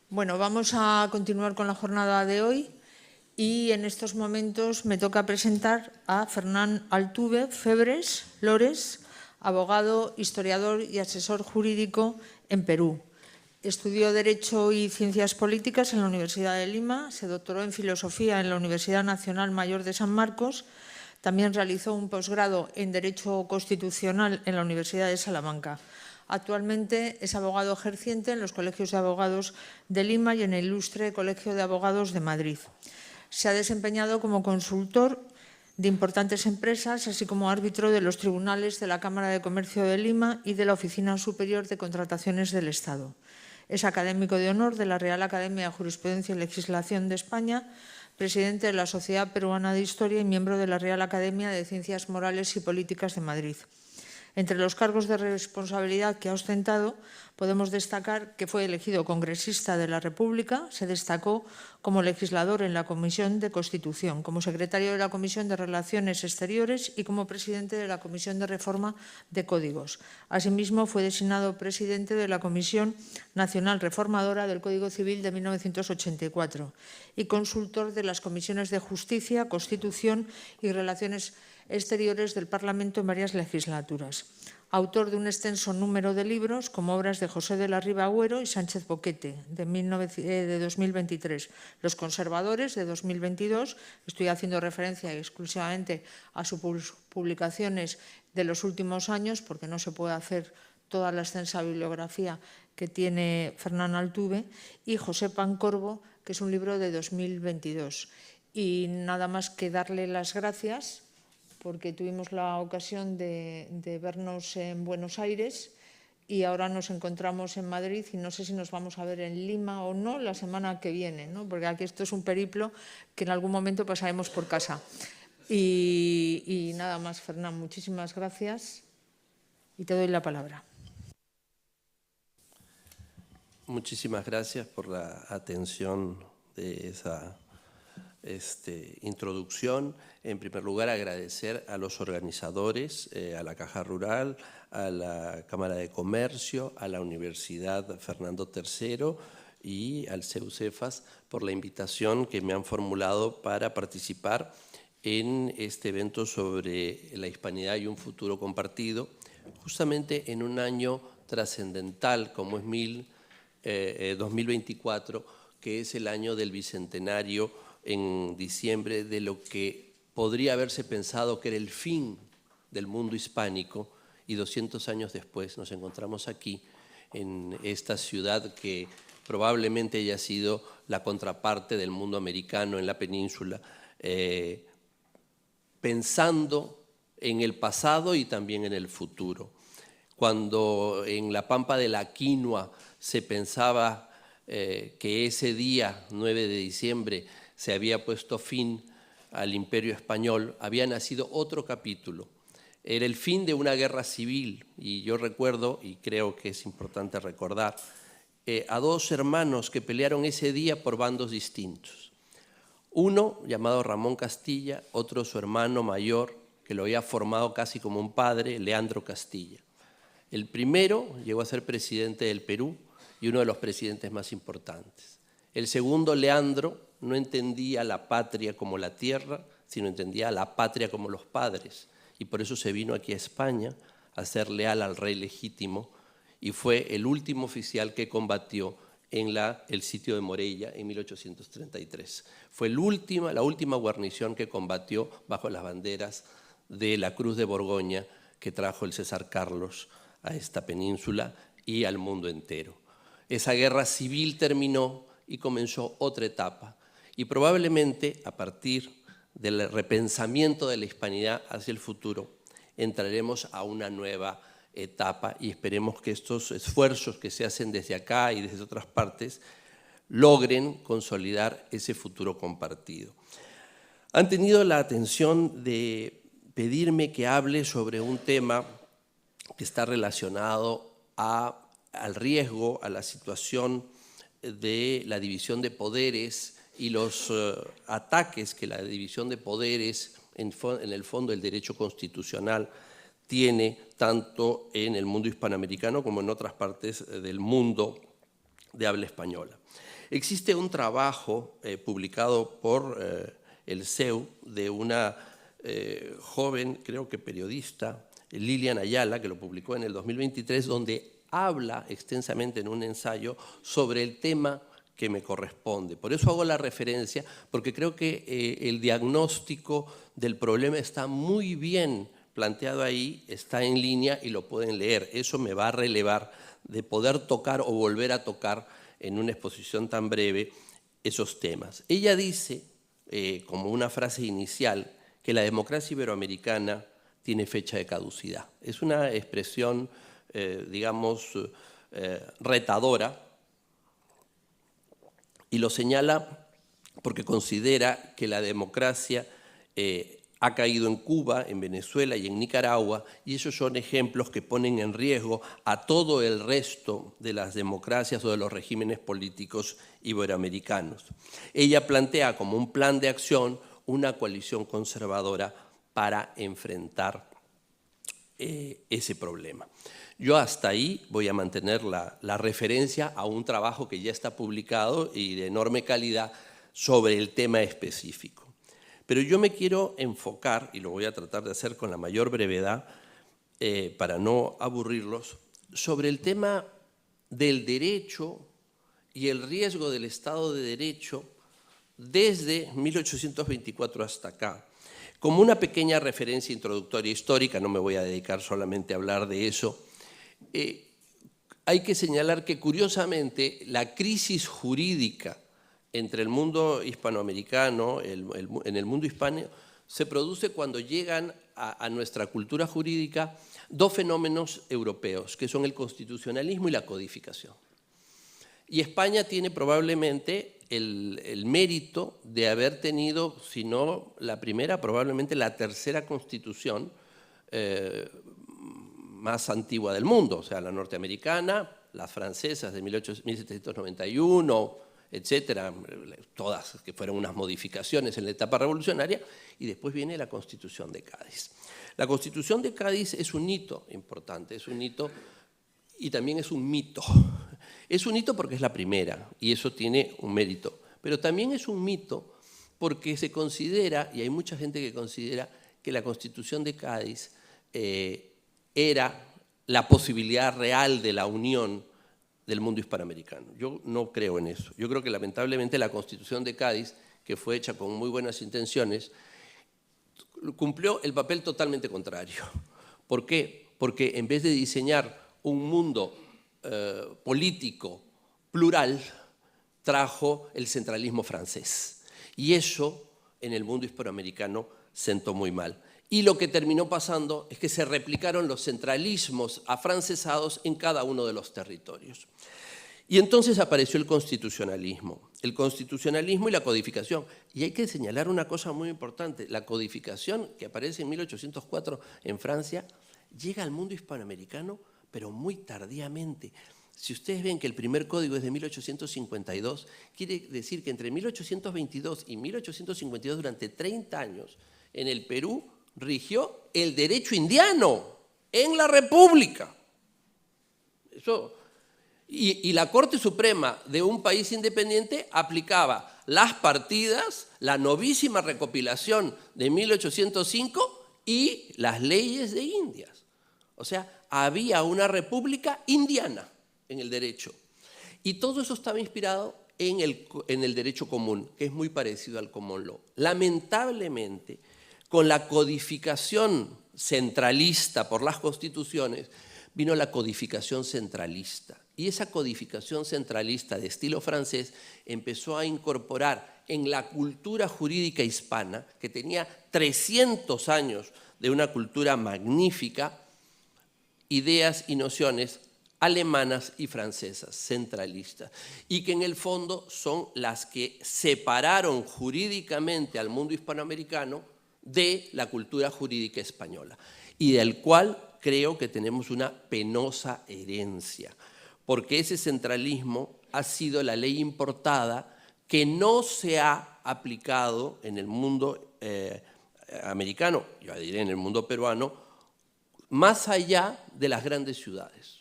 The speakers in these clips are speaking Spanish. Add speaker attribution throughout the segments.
Speaker 1: Bueno, vamos a continuar con la jornada de hoy y en estos momentos me toca presentar a Fernán Altuve Febres Lores, abogado, historiador y asesor jurídico en Perú. Estudió Derecho y Ciencias Políticas en la Universidad de Lima, se doctoró en Filosofía en la Universidad Nacional Mayor de San Marcos, también realizó un posgrado en Derecho Constitucional en la Universidad de Salamanca. Actualmente es abogado ejerciente en los colegios de abogados de Lima y en el Ilustre Colegio de Abogados de Madrid. Se ha desempeñado como consultor de importantes empresas, así como árbitro de los tribunales de la Cámara de Comercio de Lima y de la Oficina Superior de Contrataciones del Estado. Es académico de honor de la Real Academia de Jurisprudencia y Legislación de España, presidente de la Sociedad Peruana de Historia y miembro de la Real Academia de Ciencias Morales y Políticas de Madrid. Entre los cargos de responsabilidad que ha ostentado, podemos destacar que fue elegido congresista de la República, se destacó como legislador en la Comisión de Constitución, como secretario de la Comisión de Relaciones Exteriores y como presidente de la Comisión de Reforma de Códigos. Asimismo, fue designado presidente de la Comisión Nacional Reformadora del Código Civil de 1984 y consultor de las comisiones de Justicia, Constitución y Relaciones Exteriores del Parlamento en varias legislaturas. Autor de un extenso número de libros, como obras de José de la Riva Agüero y Sánchez Boquete, de 2023. Los Conservadores, de 2022. Estoy haciendo referencia exclusivamente a sus publicaciones de los últimos años, porque no se puede hacer toda la extensa bibliografía que tiene Fernán Altuve, y José Pancorbo, que es un libro de 2022. Y nada más que darle las gracias, porque tuvimos la ocasión de vernos en Buenos Aires y ahora nos encontramos en Madrid y no sé si nos vamos a ver en Lima o no la semana que viene, ¿no? Porque aquí esto es un periplo que en algún momento pasaremos por casa. Y nada más, Fernán, muchísimas gracias y te doy la palabra.
Speaker 2: Muchísimas gracias por la atención de esa introducción. En primer lugar, agradecer a los organizadores, a la Caja Rural, a la Cámara de Comercio, a la Universidad Fernando III y al CEU-CEFAS por la invitación que me han formulado para participar en este evento sobre la hispanidad y un futuro compartido, justamente en un año trascendental como es 2024, que es el año del bicentenario en diciembre de lo que podría haberse pensado que era el fin del mundo hispánico, y 200 años después nos encontramos aquí en esta ciudad que probablemente haya sido la contraparte del mundo americano en la península, pensando en el pasado y también en el futuro. Cuando en la Pampa de la Quinua se pensaba que ese día, 9 de diciembre, se había puesto fin al Imperio Español, había nacido otro capítulo. Era el fin de una guerra civil, y yo recuerdo, y creo que es importante recordar, a dos hermanos que pelearon ese día por bandos distintos. Uno, llamado Ramón Castilla, otro su hermano mayor, que lo había formado casi como un padre, Leandro Castilla. El primero llegó a ser presidente del Perú y uno de los presidentes más importantes. El segundo, Leandro, no entendía la patria como la tierra, sino entendía la patria como los padres. Y por eso se vino aquí a España a ser leal al rey legítimo y fue el último oficial que combatió en el sitio de Morella en 1833. Fue la última guarnición que combatió bajo las banderas de la Cruz de Borgoña que trajo el César Carlos a esta península y al mundo entero. Esa guerra civil terminó y comenzó otra etapa. Y probablemente a partir del repensamiento de la hispanidad hacia el futuro entraremos a una nueva etapa y esperemos que estos esfuerzos que se hacen desde acá y desde otras partes logren consolidar ese futuro compartido. Han tenido la atención de pedirme que hable sobre un tema que está relacionado al riesgo, a la situación de la división de poderes y los ataques que la división de poderes en el fondo del derecho constitucional tiene tanto en el mundo hispanoamericano como en otras partes del mundo de habla española. Existe un trabajo publicado por el CEU de una joven, creo que periodista, Lilian Ayala, que lo publicó en el 2023, donde habla extensamente en un ensayo sobre el tema que me corresponde. Por eso hago la referencia, porque creo que el diagnóstico del problema está muy bien planteado ahí, está en línea y lo pueden leer. Eso me va a relevar de poder tocar o volver a tocar en una exposición tan breve esos temas. Ella dice, como una frase inicial, que la democracia iberoamericana tiene fecha de caducidad. Es una expresión, digamos, retadora, y lo señala porque considera que la democracia ha caído en Cuba, en Venezuela y en Nicaragua, y esos son ejemplos que ponen en riesgo a todo el resto de las democracias o de los regímenes políticos iberoamericanos. Ella plantea como un plan de acción una coalición conservadora para enfrentar ese problema. Yo hasta ahí voy a mantener la referencia a un trabajo que ya está publicado y de enorme calidad sobre el tema específico. Pero yo me quiero enfocar, y lo voy a tratar de hacer con la mayor brevedad para no aburrirlos, sobre el tema del derecho y el riesgo del Estado de Derecho desde 1824 hasta acá. Como una pequeña referencia introductoria histórica, no me voy a dedicar solamente a hablar de eso, hay que señalar que curiosamente la crisis jurídica entre el mundo hispanoamericano, en el mundo hispano, se produce cuando llegan a nuestra cultura jurídica dos fenómenos europeos, que son el constitucionalismo y la codificación. Y España tiene probablemente el mérito de haber tenido, si no la primera, probablemente la tercera constitución más antigua del mundo, o sea, la norteamericana, las francesas de 1791, etcétera, todas que fueron unas modificaciones en la etapa revolucionaria, y después viene la Constitución de Cádiz. La Constitución de Cádiz es un hito importante, es un hito y también es un mito. Es un hito porque es la primera, y eso tiene un mérito, pero también es un mito porque se considera, y hay mucha gente que considera, que la Constitución de Cádiz era la posibilidad real de la unión del mundo hispanoamericano. Yo no creo en eso. Yo creo que lamentablemente la Constitución de Cádiz, que fue hecha con muy buenas intenciones, cumplió el papel totalmente contrario. ¿Por qué? Porque en vez de diseñar un mundo político plural, trajo el centralismo francés. Y eso en el mundo hispanoamericano sentó muy mal. Y lo que terminó pasando es que se replicaron los centralismos afrancesados en cada uno de los territorios. Y entonces apareció el constitucionalismo y la codificación. Y hay que señalar una cosa muy importante. La codificación, que aparece en 1804 en Francia, llega al mundo hispanoamericano, pero muy tardíamente. Si ustedes ven que el primer código es de 1852, quiere decir que entre 1822 y 1852, durante 30 años, en el Perú rigió el derecho indiano en la República. Eso, y la Corte Suprema de un país independiente aplicaba las partidas, la novísima recopilación de 1805 y las leyes de Indias. O sea, había una república indiana en el derecho. Y todo eso estaba inspirado en el derecho común, que es muy parecido al common law. Lamentablemente, con la codificación centralista por las constituciones, vino la codificación centralista. Y esa codificación centralista de estilo francés empezó a incorporar en la cultura jurídica hispana, que tenía 300 años de una cultura magnífica, ideas y nociones alemanas y francesas, centralistas, y que en el fondo son las que separaron jurídicamente al mundo hispanoamericano de la cultura jurídica española, y del cual creo que tenemos una penosa herencia, porque ese centralismo ha sido la ley importada que no se ha aplicado en el mundo americano, yo diré en el mundo peruano, más allá de las grandes ciudades.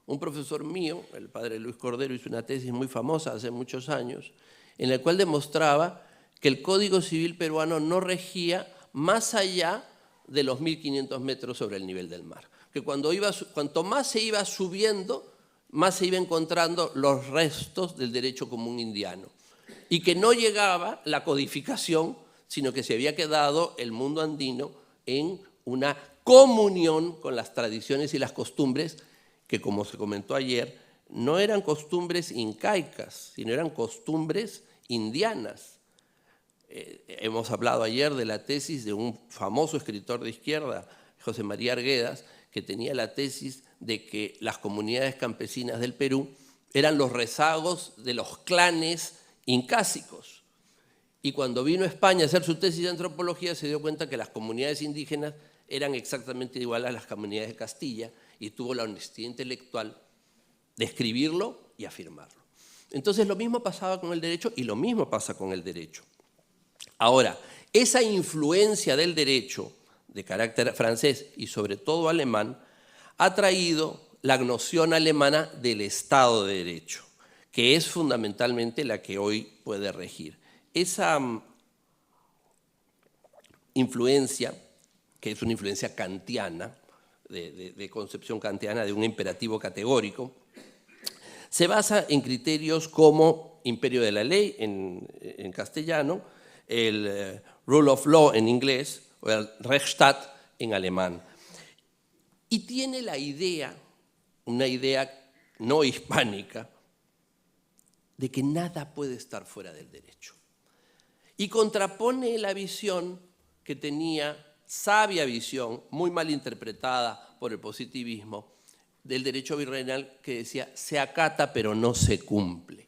Speaker 2: Un profesor mío, el padre Luis Cordero, hizo una tesis muy famosa hace muchos años, en la cual demostraba que el Código Civil peruano no regía más allá de los 1.500 metros sobre el nivel del mar. Que cuanto más se iba subiendo, más se iba encontrando los restos del derecho común indiano. Y que no llegaba la codificación, sino que se había quedado el mundo andino en una comunión con las tradiciones y las costumbres que, como se comentó ayer, no eran costumbres incaicas, sino eran costumbres indianas. Hemos hablado ayer de la tesis de un famoso escritor de izquierda, José María Arguedas, que tenía la tesis de que las comunidades campesinas del Perú eran los rezagos de los clanes incásicos. Y cuando vino a España a hacer su tesis de antropología, se dio cuenta que las comunidades indígenas eran exactamente iguales a las comunidades de Castilla, y tuvo la honestidad intelectual de escribirlo y afirmarlo. Entonces lo mismo pasaba con el derecho y lo mismo pasa con el derecho. Ahora, esa influencia del derecho de carácter francés y sobre todo alemán ha traído la noción alemana del Estado de Derecho, que es fundamentalmente la que hoy puede regir. Esa influencia, que es una influencia kantiana, de concepción kantiana de un imperativo categórico, se basa en criterios como imperio de la ley en castellano, el rule of law en inglés o el Rechtsstaat en alemán. Y tiene la idea, una idea no hispánica, de que nada puede estar fuera del derecho. Y contrapone la visión que tenía, sabia visión, muy mal interpretada por el positivismo, del derecho virreinal que decía, se acata pero no se cumple.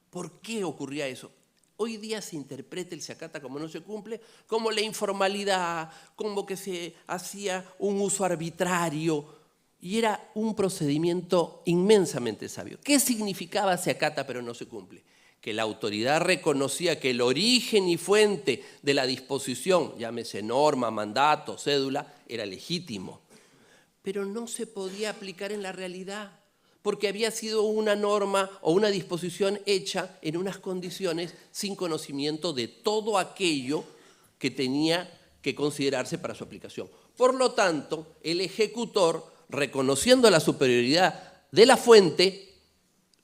Speaker 2: ¿Por qué ocurría eso? Hoy día se interpreta el se acata como no se cumple, como la informalidad, como que se hacía un uso arbitrario, y era un procedimiento inmensamente sabio. ¿Qué significaba se acata pero no se cumple? Que la autoridad reconocía que el origen y fuente de la disposición, llámese norma, mandato, cédula, era legítimo, pero no se podía aplicar en la realidad, porque había sido una norma o una disposición hecha en unas condiciones sin conocimiento de todo aquello que tenía que considerarse para su aplicación. Por lo tanto, el ejecutor, reconociendo la superioridad de la fuente,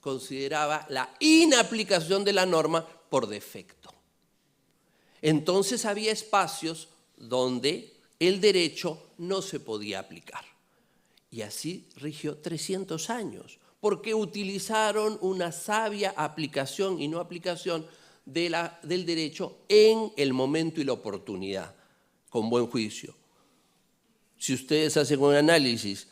Speaker 2: consideraba la inaplicación de la norma por defecto. Entonces había espacios donde el derecho no se podía aplicar. Y así rigió 300 años, porque utilizaron una sabia aplicación y no aplicación del derecho en el momento y la oportunidad, con buen juicio. Si ustedes hacen un análisis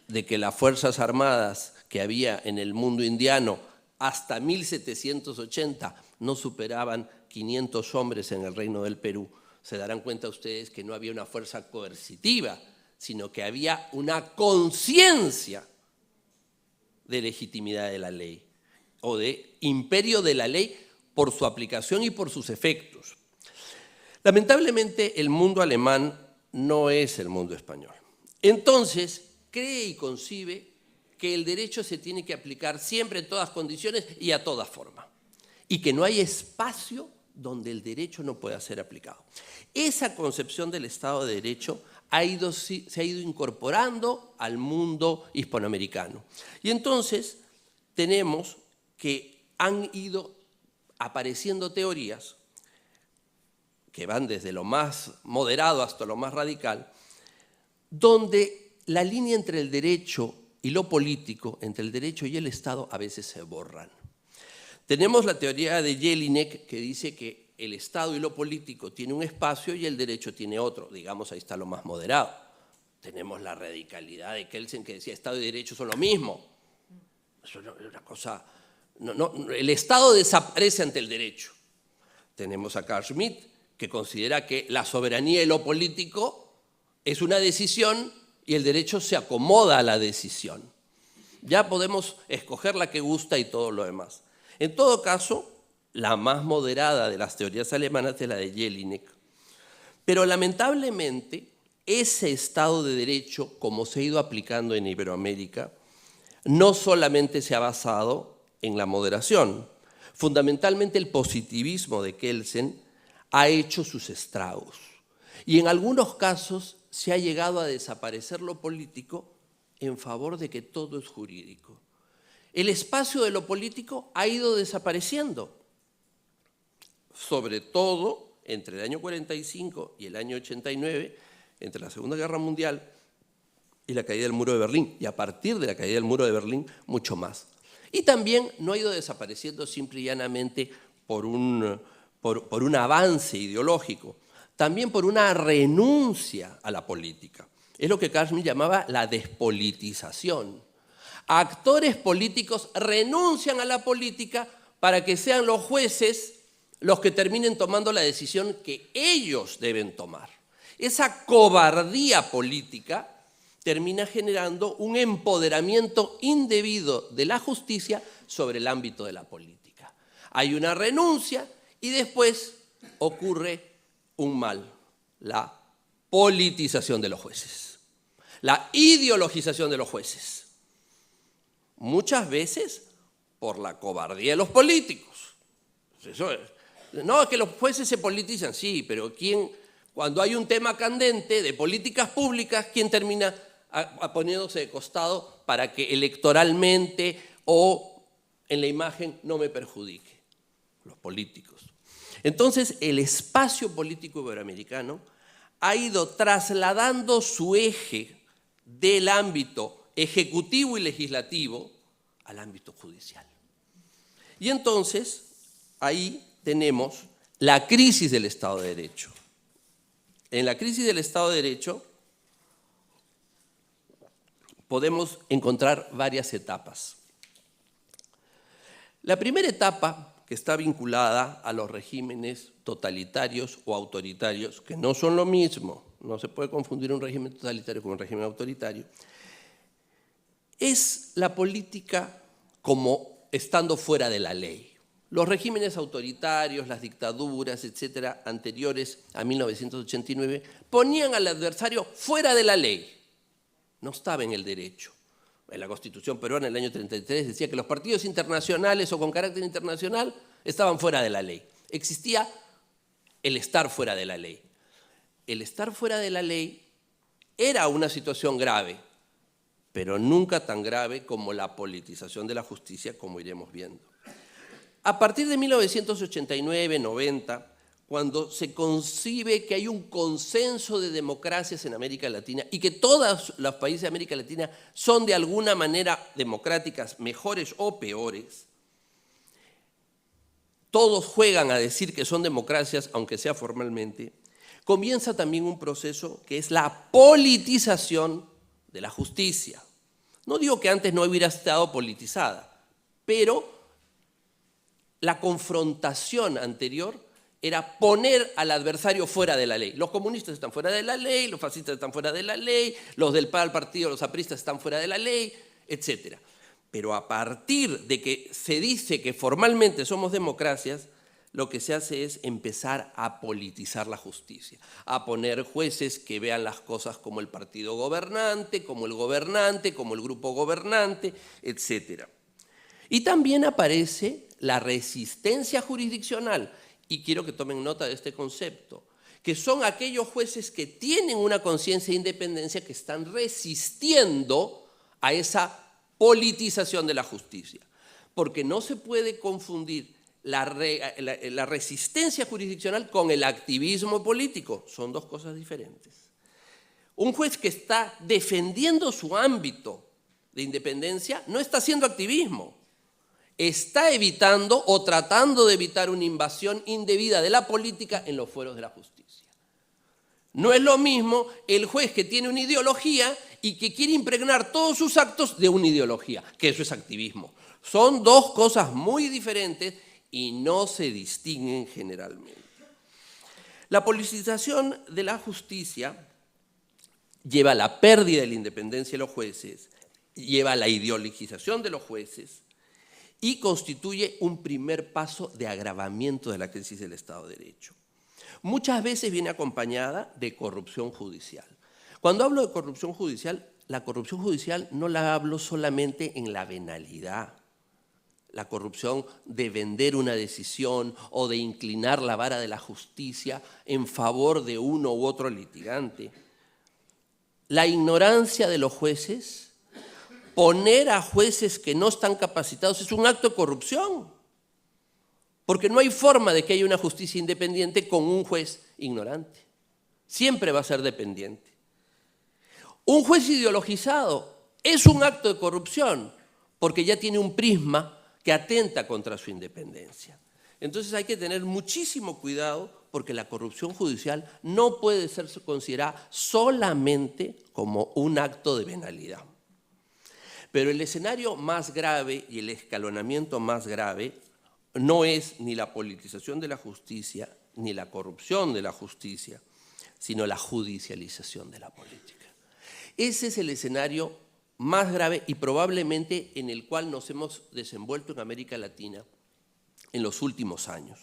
Speaker 2: de que las Fuerzas Armadas que había en el mundo indiano hasta 1780 no superaban 500 hombres en el Reino del Perú, se darán cuenta ustedes que no había una fuerza coercitiva, sino que había una conciencia de legitimidad de la ley o de imperio de la ley por su aplicación y por sus efectos. Lamentablemente, el mundo alemán no es el mundo español. Entonces, cree y concibe que el derecho se tiene que aplicar siempre en todas condiciones y a toda forma, y que no hay espacio donde el derecho no pueda ser aplicado. Esa concepción del Estado de Derecho se ha ido incorporando al mundo hispanoamericano. Y entonces tenemos que han ido apareciendo teorías que van desde lo más moderado hasta lo más radical, donde la línea entre el derecho y lo político, entre el derecho y el Estado, a veces se borran. Tenemos la teoría de Jelinek, que dice que el Estado y lo político tiene un espacio y el derecho tiene otro. Digamos, ahí está lo más moderado. Tenemos la radicalidad de Kelsen, que decía Estado y derecho son lo mismo. Eso es una cosa... el Estado desaparece ante el derecho. Tenemos a Carl Schmitt, que considera que la soberanía y lo político es una decisión y el derecho se acomoda a la decisión. Ya podemos escoger la que gusta y todo lo demás. En todo caso, la más moderada de las teorías alemanas es la de Jelinek. Pero lamentablemente, ese Estado de Derecho, como se ha ido aplicando en Iberoamérica, no solamente se ha basado en la moderación. Fundamentalmente el positivismo de Kelsen ha hecho sus estragos. Y en algunos casos se ha llegado a desaparecer lo político en favor de que todo es jurídico. El espacio de lo político ha ido desapareciendo, sobre todo entre el año 45 y el año 89, entre la Segunda Guerra Mundial y la caída del Muro de Berlín, y a partir de la caída del Muro de Berlín, mucho más. Y también no ha ido desapareciendo simple y llanamente por un avance ideológico, también por una renuncia a la política. Es lo que Carl Schmitt llamaba la despolitización. Actores políticos renuncian a la política para que sean los jueces los que terminen tomando la decisión que ellos deben tomar. Esa cobardía política termina generando un empoderamiento indebido de la justicia sobre el ámbito de la política. Hay una renuncia y después ocurre un mal, la politización de los jueces, la ideologización de los jueces. Muchas veces por la cobardía de los políticos. Eso es. No, es que los jueces se politizan, sí, pero cuando hay un tema candente de políticas públicas, ¿quién termina poniéndose de costado para que electoralmente o en la imagen no me perjudique? Los políticos. Entonces, el espacio político iberoamericano ha ido trasladando su eje del ámbito ejecutivo y legislativo al ámbito judicial. Y entonces, ahí tenemos la crisis del Estado de Derecho. En la crisis del Estado de Derecho podemos encontrar varias etapas. La primera etapa, que está vinculada a los regímenes totalitarios o autoritarios, que no son lo mismo, no se puede confundir un régimen totalitario con un régimen autoritario, es la política como estando fuera de la ley. Los regímenes autoritarios, las dictaduras, etcétera, anteriores a 1989, ponían al adversario fuera de la ley. No estaba en el derecho. En la Constitución peruana del año 33 decía que los partidos internacionales o con carácter internacional estaban fuera de la ley. Existía el estar fuera de la ley. El estar fuera de la ley era una situación grave, pero nunca tan grave como la politización de la justicia, como iremos viendo. A partir de 1989-90, cuando se concibe que hay un consenso de democracias en América Latina y que todos los países de América Latina son de alguna manera democráticas, mejores o peores, todos juegan a decir que son democracias, aunque sea formalmente, comienza también un proceso que es la politización de la justicia. No digo que antes no hubiera estado politizada, pero la confrontación anterior era poner al adversario fuera de la ley. Los comunistas están fuera de la ley, los fascistas están fuera de la ley, los del partido, los apristas están fuera de la ley, etc. Pero a partir de que se dice que formalmente somos democracias, lo que se hace es empezar a politizar la justicia, a poner jueces que vean las cosas como el partido gobernante, como el grupo gobernante, etc. Y también aparece la resistencia jurisdiccional, y quiero que tomen nota de este concepto, que son aquellos jueces que tienen una conciencia de independencia que están resistiendo a esa politización de la justicia. Porque no se puede confundir la resistencia jurisdiccional con el activismo político. Son dos cosas diferentes. Un juez que está defendiendo su ámbito de independencia no está haciendo activismo. Está evitando o tratando de evitar una invasión indebida de la política en los fueros de la justicia. No es lo mismo el juez que tiene una ideología y que quiere impregnar todos sus actos de una ideología, que eso es activismo. Son dos cosas muy diferentes y no se distinguen generalmente. La politización de la justicia lleva a la pérdida de la independencia de los jueces, lleva a la ideologización de los jueces, y constituye un primer paso de agravamiento de la crisis del Estado de Derecho. Muchas veces viene acompañada de corrupción judicial. Cuando hablo de corrupción judicial, la corrupción judicial no la hablo solamente en la venalidad, la corrupción de vender una decisión o de inclinar la vara de la justicia en favor de uno u otro litigante. La ignorancia de los jueces, poner a jueces que no están capacitados es un acto de corrupción, porque no hay forma de que haya una justicia independiente con un juez ignorante. Siempre va a ser dependiente. Un juez ideologizado es un acto de corrupción, porque ya tiene un prisma que atenta contra su independencia. Entonces hay que tener muchísimo cuidado porque la corrupción judicial no puede ser considerada solamente como un acto de venalidad. Pero el escenario más grave y el escalonamiento más grave no es ni la politización de la justicia ni la corrupción de la justicia, sino la judicialización de la política. Ese es el escenario más grave y probablemente en el cual nos hemos desenvuelto en América Latina en los últimos años.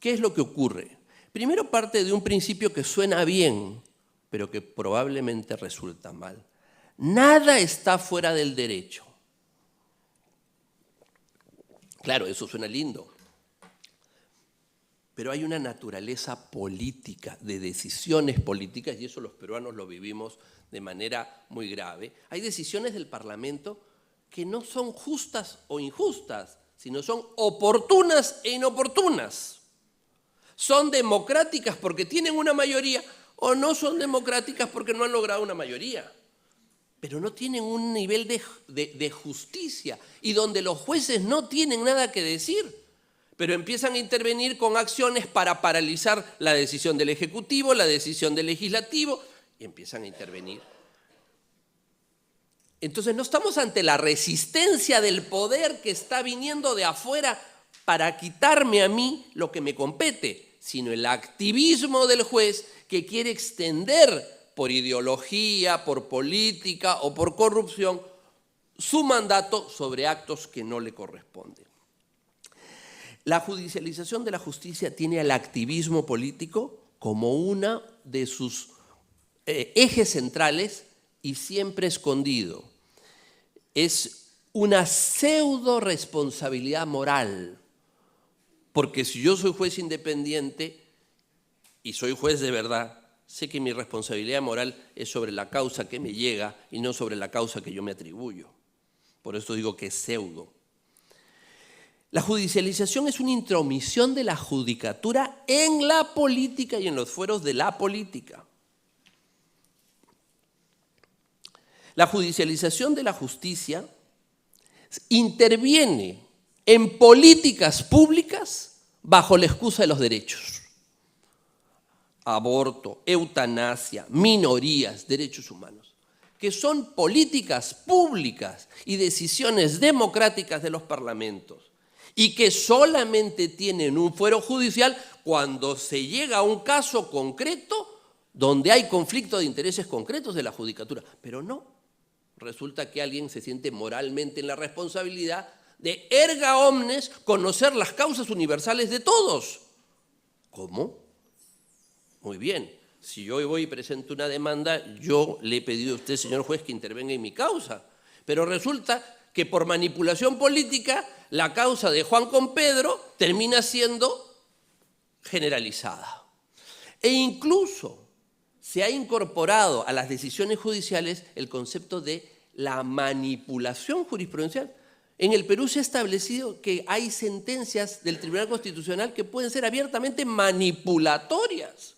Speaker 2: ¿Qué es lo que ocurre? Primero parte de un principio que suena bien, pero que probablemente resulta mal. Nada está fuera del derecho. Claro, eso suena lindo, pero hay una naturaleza política, de decisiones políticas, y eso los peruanos lo vivimos de manera muy grave. Hay decisiones del Parlamento que no son justas o injustas, sino son oportunas e inoportunas. Son democráticas porque tienen una mayoría o no son democráticas porque no han logrado una mayoría. Pero no tienen un nivel de justicia y donde los jueces no tienen nada que decir, pero empiezan a intervenir con acciones para paralizar la decisión del Ejecutivo, la decisión del Legislativo, y empiezan a intervenir. Entonces no estamos ante la resistencia del poder que está viniendo de afuera para quitarme a mí lo que me compete, sino el activismo del juez que quiere extender por ideología, por política o por corrupción su mandato sobre actos que no le corresponden. La judicialización de la justicia tiene al activismo político como una de sus ejes centrales y siempre escondido. Es una pseudo responsabilidad moral, porque si yo soy juez independiente y soy juez de verdad, sé que mi responsabilidad moral es sobre la causa que me llega y no sobre la causa que yo me atribuyo. Por eso digo que es pseudo. La judicialización es una intromisión de la judicatura en la política y en los fueros de la política. La judicialización de la justicia interviene en políticas públicas bajo la excusa de los derechos. Aborto, eutanasia, minorías, derechos humanos, que son políticas públicas y decisiones democráticas de los parlamentos y que solamente tienen un fuero judicial cuando se llega a un caso concreto donde hay conflicto de intereses concretos de la judicatura, pero no. Resulta que alguien se siente moralmente en la responsabilidad de erga omnes conocer las causas universales de todos. ¿Cómo? Muy bien, si yo hoy voy y presento una demanda, yo le he pedido a usted, señor juez, que intervenga en mi causa. Pero resulta que por manipulación política la causa de Juan con Pedro termina siendo generalizada. E incluso se ha incorporado a las decisiones judiciales el concepto de la manipulación jurisprudencial. En el Perú se ha establecido que hay sentencias del Tribunal Constitucional que pueden ser abiertamente manipulatorias.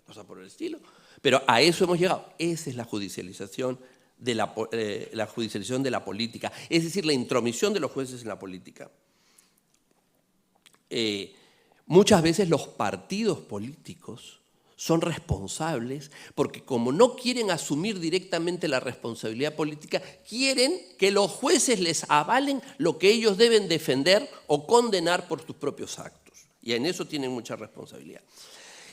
Speaker 2: Cosa por el estilo. Pero a eso hemos llegado. Esa es la judicialización de la política, es decir, la intromisión de los jueces en la política. Muchas veces los partidos políticos son responsables porque como no quieren asumir directamente la responsabilidad política, quieren que los jueces les avalen lo que ellos deben defender o condenar por sus propios actos. Y en eso tienen mucha responsabilidad.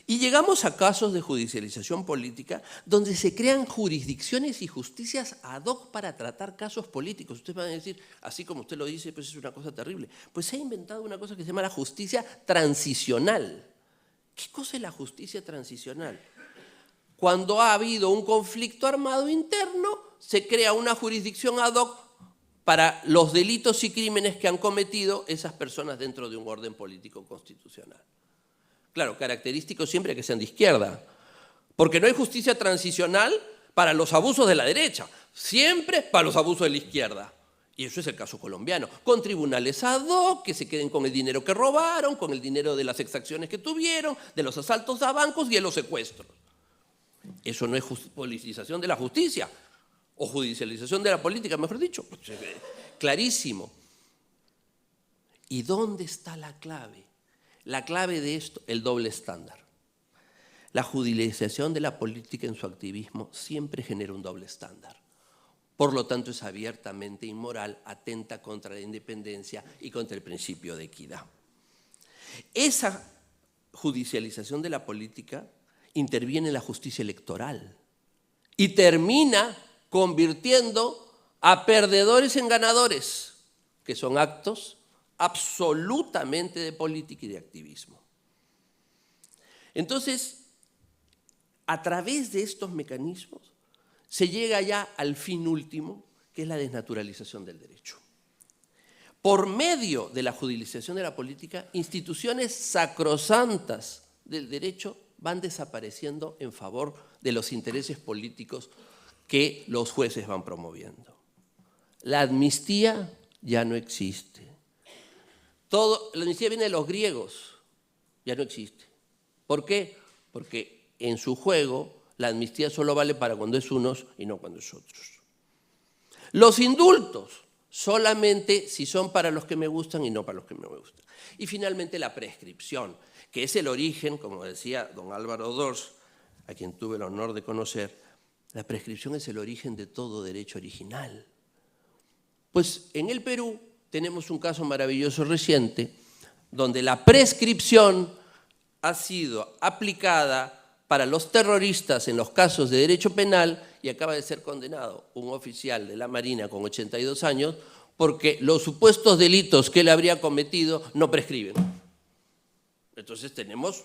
Speaker 2: Y llegamos a casos de judicialización política donde se crean jurisdicciones y justicias ad hoc para tratar casos políticos. Ustedes van a decir, así como usted lo dice, pues es una cosa terrible. Pues se ha inventado una cosa que se llama la justicia transicional. ¿Qué cosa es la justicia transicional? Cuando ha habido un conflicto armado interno, se crea una jurisdicción ad hoc para los delitos y crímenes que han cometido esas personas dentro de un orden político constitucional. Claro, característico siempre que sean de izquierda, porque no hay justicia transicional para los abusos de la derecha, siempre para los abusos de la izquierda. Y eso es el caso colombiano, con tribunales ad hoc que se queden con el dinero que robaron, con el dinero de las exacciones que tuvieron, de los asaltos a bancos y de los secuestros. Eso no es politización de la justicia, o judicialización de la política, mejor dicho. Clarísimo. ¿Y dónde está la clave? La clave de esto, el doble estándar. La judicialización de la política en su activismo siempre genera un doble estándar. Por lo tanto, es abiertamente inmoral, atenta contra la independencia y contra el principio de equidad. Esa judicialización de la política interviene en la justicia electoral y termina convirtiendo a perdedores en ganadores, que son actos absolutamente de política y de activismo. Entonces, a través de estos mecanismos, se llega ya al fin último, que es la desnaturalización del derecho. Por medio de la judicialización de la política, instituciones sacrosantas del derecho van desapareciendo en favor de los intereses políticos que los jueces van promoviendo. La amnistía ya no existe. La amnistía viene de los griegos, ya no existe. ¿Por qué? Porque en su juego la amnistía solo vale para cuando es unos y no cuando es otros. Los indultos, solamente si son para los que me gustan y no para los que no me gustan. Y finalmente la prescripción, que es el origen, como decía don Álvaro Dors, a quien tuve el honor de conocer, la prescripción es el origen de todo derecho original. Pues en el Perú tenemos un caso maravilloso reciente, donde la prescripción ha sido aplicada para los terroristas en los casos de derecho penal y acaba de ser condenado un oficial de la Marina con 82 años porque los supuestos delitos que él habría cometido no prescriben. Entonces tenemos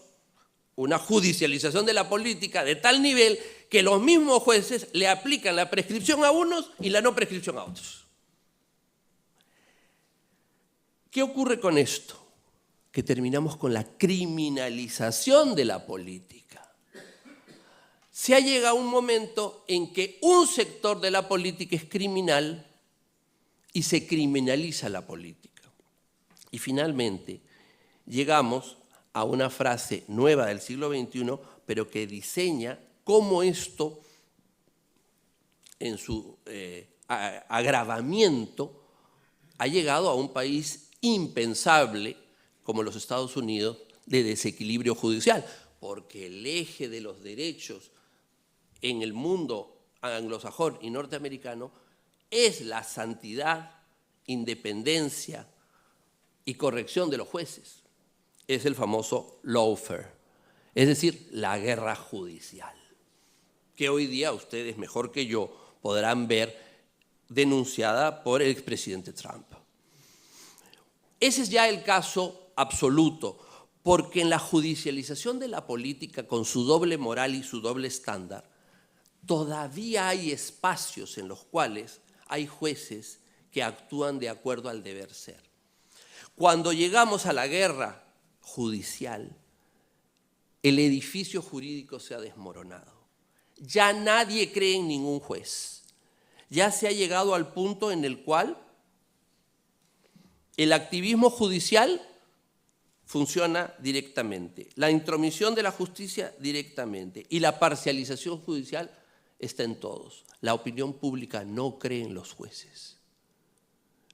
Speaker 2: una judicialización de la política de tal nivel que los mismos jueces le aplican la prescripción a unos y la no prescripción a otros. ¿Qué ocurre con esto? Que terminamos con la criminalización de la política. Se ha llegado a un momento en que un sector de la política es criminal y se criminaliza la política. Y finalmente llegamos a una frase nueva del siglo XXI, pero que diseña cómo esto, en su agravamiento, ha llegado a un país impensable como los Estados Unidos de desequilibrio judicial, porque el eje de los derechos en el mundo anglosajón y norteamericano es la santidad, independencia y corrección de los jueces. Es el famoso lawfare, es decir, la guerra judicial, que hoy día ustedes mejor que yo podrán ver denunciada por el expresidente Trump. Ese es ya el caso absoluto, porque en la judicialización de la política, con su doble moral y su doble estándar, todavía hay espacios en los cuales hay jueces que actúan de acuerdo al deber ser. Cuando llegamos a la guerra judicial, el edificio jurídico se ha desmoronado. Ya nadie cree en ningún juez. Ya se ha llegado al punto en el cual el activismo judicial funciona directamente, la intromisión de la justicia directamente y la parcialización judicial está en todos. La opinión pública no cree en los jueces.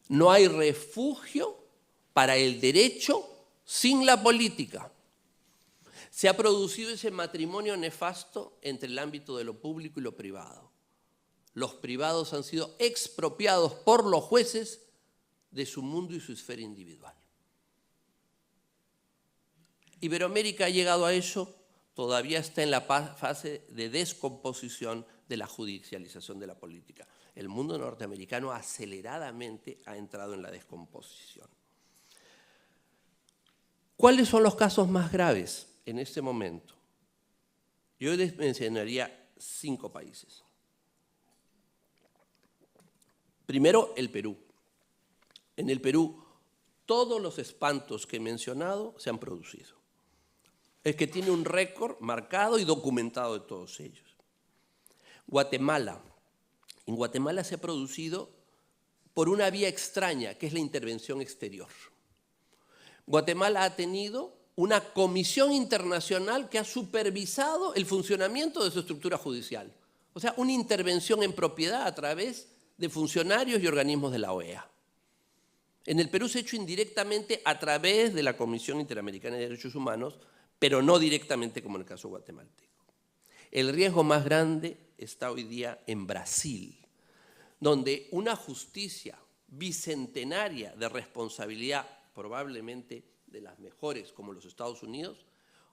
Speaker 2: No hay refugio para el derecho sin la política. Se ha producido ese matrimonio nefasto entre el ámbito de lo público y lo privado. Los privados han sido expropiados por los jueces de su mundo y su esfera individual. Iberoamérica ha llegado a eso, todavía está en la fase de descomposición de la judicialización de la política. El mundo norteamericano aceleradamente ha entrado en la descomposición. ¿Cuáles son los casos más graves en este momento? Yo les mencionaría 5 países. Primero, el Perú. En el Perú, todos los espantos que he mencionado se han producido. Es que tiene un récord marcado y documentado de todos ellos. Guatemala. En Guatemala se ha producido por una vía extraña, que es la intervención exterior. Guatemala ha tenido una comisión internacional que ha supervisado el funcionamiento de su estructura judicial. O sea, una intervención en propiedad a través de funcionarios y organismos de la OEA. En el Perú se ha hecho indirectamente a través de la Comisión Interamericana de Derechos Humanos, pero no directamente como en el caso guatemalteco. El riesgo más grande está hoy día en Brasil, donde una justicia bicentenaria de responsabilidad, probablemente de las mejores como los Estados Unidos,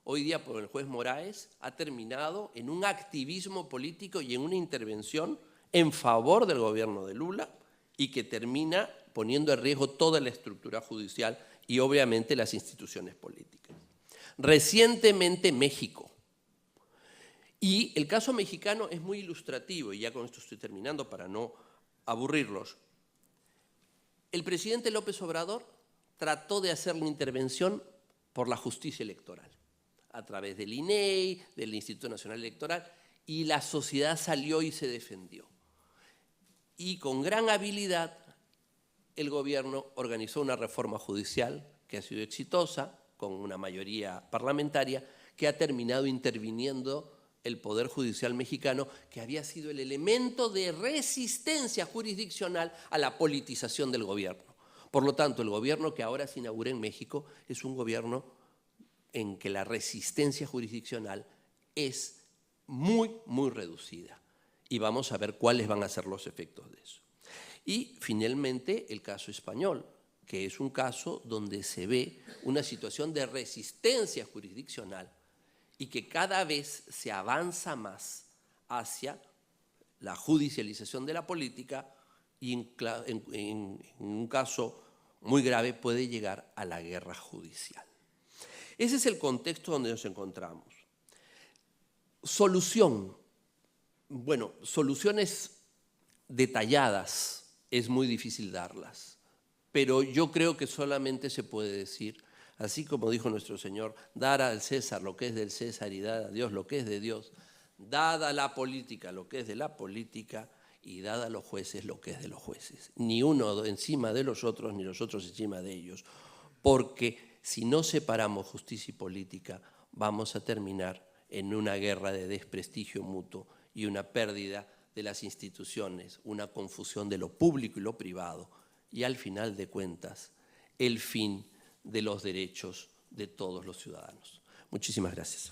Speaker 2: hoy día por el juez Moraes ha terminado en un activismo político y en una intervención en favor del gobierno de Lula y que termina poniendo en riesgo toda la estructura judicial y obviamente las instituciones políticas. Recientemente México. Y el caso mexicano es muy ilustrativo, y ya con esto estoy terminando para no aburrirlos. El presidente López Obrador trató de hacer una intervención por la justicia electoral, a través del INEI, del Instituto Nacional Electoral, y la sociedad salió y se defendió. Y con gran habilidad el gobierno organizó una reforma judicial que ha sido exitosa, con una mayoría parlamentaria, que ha terminado interviniendo el Poder Judicial mexicano, que había sido el elemento de resistencia jurisdiccional a la politización del gobierno. Por lo tanto, el gobierno que ahora se inaugura en México es un gobierno en que la resistencia jurisdiccional es muy, muy reducida. Y vamos a ver cuáles van a ser los efectos de eso. Y finalmente el caso español, que es un caso donde se ve una situación de resistencia jurisdiccional y que cada vez se avanza más hacia la judicialización de la política y en un caso muy grave puede llegar a la guerra judicial. Ese es el contexto donde nos encontramos. Solución. Bueno, soluciones detalladas es muy difícil darlas, pero yo creo que solamente se puede decir, así como dijo nuestro Señor, dar al César lo que es del César y dar a Dios lo que es de Dios, dada la política lo que es de la política y dada a los jueces lo que es de los jueces. Ni uno encima de los otros, ni los otros encima de ellos, porque si no separamos justicia y política, vamos a terminar en una guerra de desprestigio mutuo y una pérdida de las instituciones, una confusión de lo público y lo privado, y al final de cuentas, el fin de los derechos de todos los ciudadanos. Muchísimas gracias.